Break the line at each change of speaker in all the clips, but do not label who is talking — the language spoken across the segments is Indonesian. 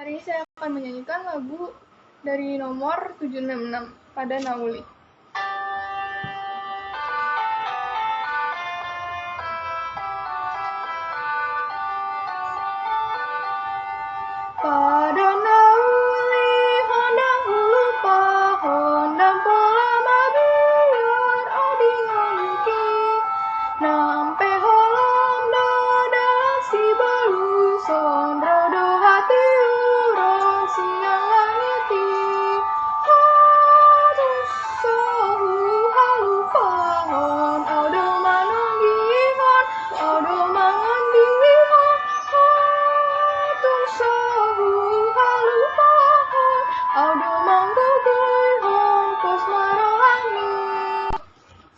Hari ini saya akan menyanyikan lagu dari nomor 766, Pada Nauli. Pada nauli hendak lupa hendak pola mabiar adi ngangki nampe holam dada si baluson rodo hati urang siang langiti hatus sahu halu fahon audo manunggihon audo mangandihon hatus sahu halu fahon audo manggogoihon kos marohangi.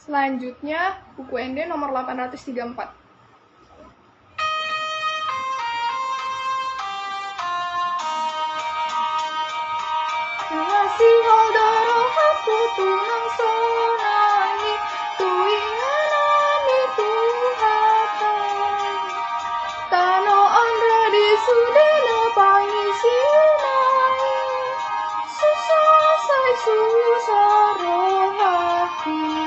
Selanjutnya buku ND nomor 834. Nasi hodoro hapu tunang sonani tuinganani tuhatai tano andra di sudena pangisinai susah sai susah rohaki